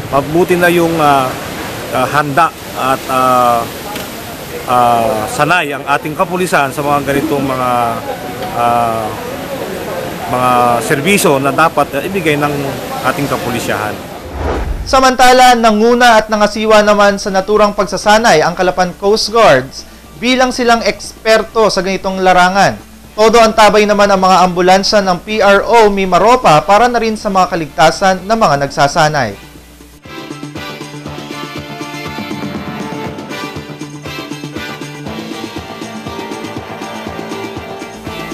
mabuti na yung handa at sanay ang ating kapulisan sa mga ganitong mga serbisyo na dapat ibigay ng ating kapulisyahan. Samantala, nanguna at nangasiwa naman sa naturang pagsasanay ang Calapan Coast Guards bilang silang eksperto sa ganitong larangan. Todo ang tabay naman ang mga ambulansya ng PRO Mimaropa para na rin sa mga kaligtasan ng mga nagsasanay.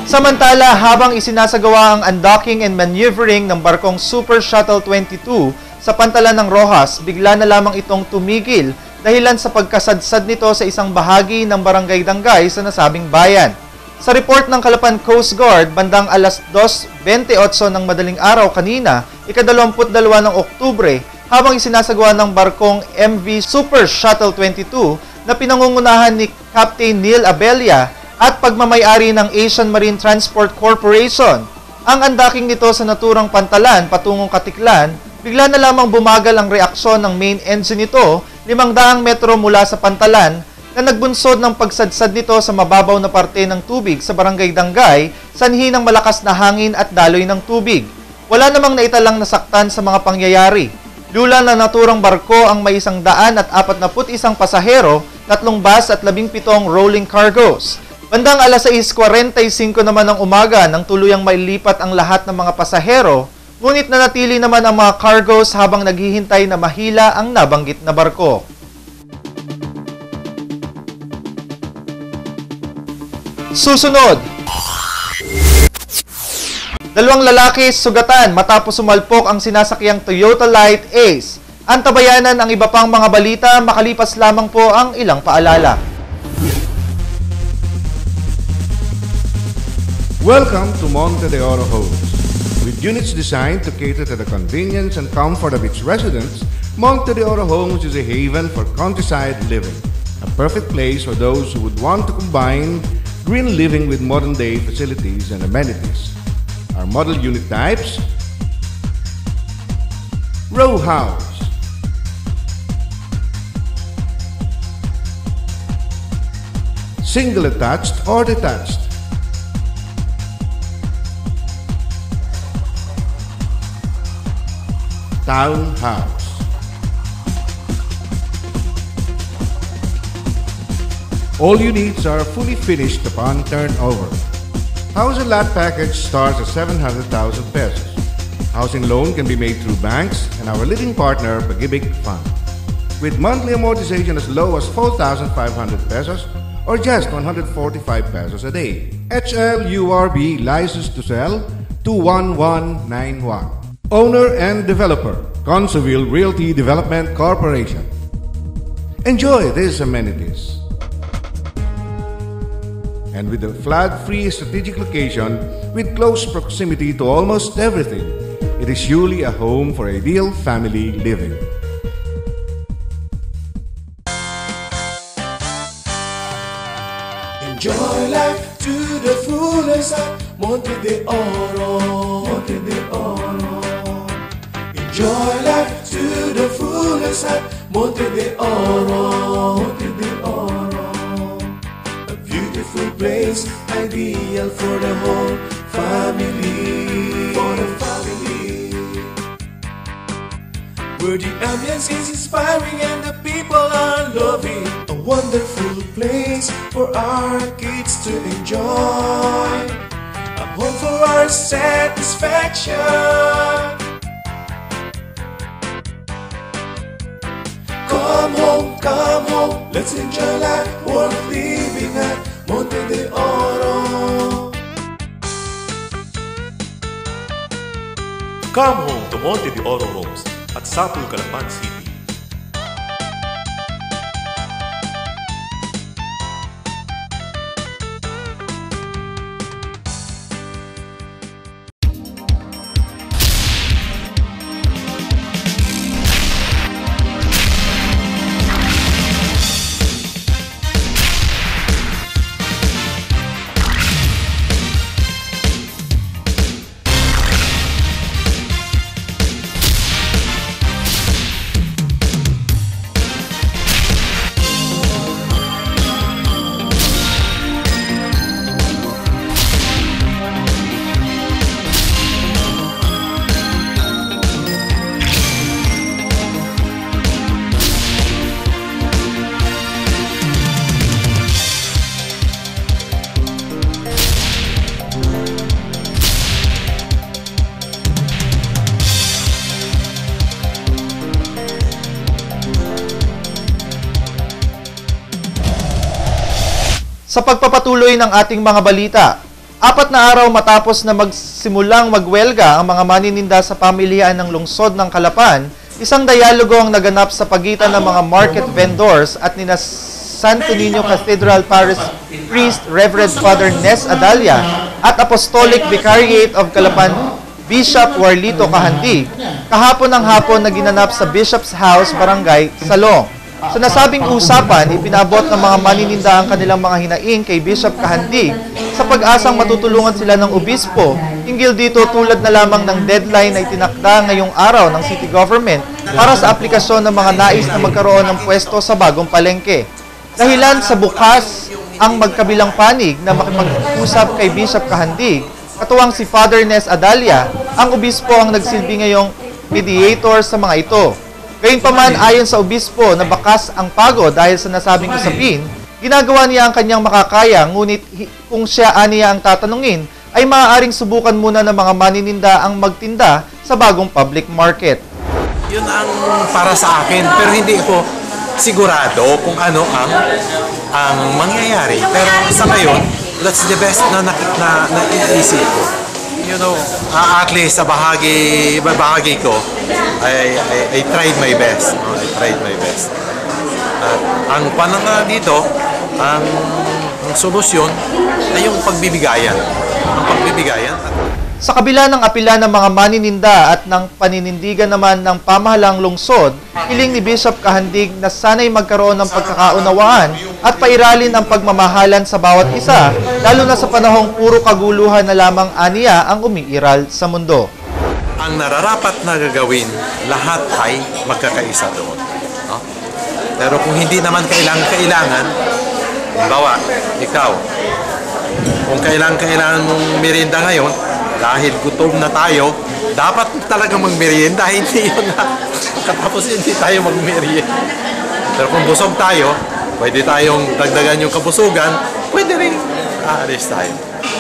Samantala, habang isinasagawa ang undocking and maneuvering ng barkong Super Shuttle 22 sa pantalan ng Roxas, bigla na lamang itong tumigil dahilan sa pagkasadsad nito sa isang bahagi ng Barangay Dangay sa nasabing bayan. Sa report ng Calapan Coast Guard, bandang alas 2:28 ng madaling araw kanina, ika-22 ng Oktubre, habang isinasagawa ng barkong MV Super Shuttle 22 na pinangungunahan ni Captain Neil Abella at pagmamayari ng Asian Marine Transport Corporation. Ang undocking nito sa naturang pantalan patungong Katiklan, bigla na lamang bumagal ang reaksyon ng main engine nito 500 metro mula sa pantalan na nagbunsod ng pagsadsad nito sa mababaw na parte ng tubig sa Barangay Dangay, sanhi ng malakas na hangin at daloy ng tubig. Wala namang naitalang nasaktan sa mga pangyayari. Lula na naturang barko ang may 141 pasahero, 3 bus at 17 rolling cargos. Bandang alas 6:45 naman ng umaga nang tuluyang mailipat ang lahat ng mga pasahero, ngunit nanatili naman ang mga cargos habang naghihintay na mahila ang nabanggit na barko. Susunod, 2 lalaki sugatan matapos sumalpok ang sinasakyang Toyota Light Ace. Antabayanan ang iba pang mga balita, makalipas lamang po ang ilang paalala. Welcome to Monte de Oro Homes. With units designed to cater to the convenience and comfort of its residents, Monte de Oro Homes is a haven for countryside living. A perfect place for those who would want to combine green living with modern-day facilities and amenities. Our model unit types: row house, single attached or detached, townhouse, all units are fully finished upon turnover. House and lot package starts at 700,000 pesos. Housing loan can be made through banks and our leading partner, Pag-ibig Fund, with monthly amortization as low as 4,500 pesos or just 145 pesos a day. HLURB licensed to sell 21191. Owner and developer, Consoville Realty Development Corporation. Enjoy these amenities. And with a flood-free strategic location with close proximity to almost everything, it is surely a home for ideal family living. Enjoy life to the fullest at Monte de Oro, Monte de Oro. Enjoy life to the fullest at Monte de Oro, Monte de Oro. A beautiful place, ideal for the whole family, for the family. Where the ambience is inspiring and the people are loving. A wonderful place for our kids to enjoy. A home for our satisfaction. Come home, let's enjoy life worth living at Monte de Oro. Come home to Monte de Oro Homes at Sapul, Calapan City. Sa pagpapatuloy ng ating mga balita, 4 na araw matapos na magsimulang magwelga ang mga manininda sa pamilihan ng lungsod ng Calapan, isang dialogo ang naganap sa pagitan ng mga market vendors at nina Santo Niño Cathedral Parish Priest Reverend Father Nes Adalia at Apostolic Vicariate of Calapan Bishop Warlito Kahandig kahapon ng hapon na ginanap sa Bishop's House, Barangay Salong. Sa nasabing usapan, ipinabot ng mga manininda ang kanilang mga hinaing kay Bishop Kahandig sa pag-asang matutulungan sila ng obispo. Hinggil dito tulad na lamang ng deadline na itinakda ngayong araw ng city government para sa aplikasyon ng mga nais na magkaroon ng pwesto sa bagong palengke. Dahilan sa bukas ang magkabilang panig na makipag-usap kay Bishop Kahandig, katuwang si Father Nes Adalia, ang obispo ang nagsilbi ngayong mediator sa mga ito. Gayunpaman, ayon sa obispo na bakas ang pagod dahil sa nasabing usapin, ginagawa niya ang kanyang makakaya, ngunit kung siya aniya ang tatanungin, ay maaaring subukan muna ng mga manininda ang magtinda sa bagong public market. Yun ang para sa akin, pero hindi ko sigurado kung ano ang mangyayari. Pero sa ngayon, that's the best na naiisip ko. You know, at least sa bahagi ko, I tried my best. No? I tried my best. At ang pananga dito, ang solusyon ay yung pagbibigayan. Ang pagbibigayan. Sa kabila ng apela ng mga manininda at ng paninindigan naman ng pamahalang lungsod, hiling ni Bishop Kahandig na sana'y magkaroon ng pagkakaunawaan at pairalin ang pagmamahalan sa bawat isa, lalo na sa panahong puro kaguluhan na lamang aniya ang umiiral sa mundo. Ang nararapat na gagawin, lahat ay magkakaisa doon. No? Pero kung hindi naman kailangan, bawa, ikaw, kung kailangan mong merienda ngayon, dahil gutom na tayo, dapat talaga magmerienda, hindi yun na katapos hindi tayo magmerienda. Pero kung busog tayo, pwede tayong dagdagan yung kabusugan, pwede rin aalis tayo.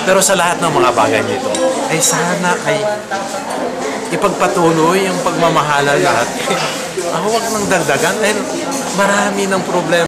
Pero sa lahat ng mga bagay nito, ay sana ay ipagpatuloy yung pagmamahala lahat. Huwag nang dagdagan dahil marami ng problema.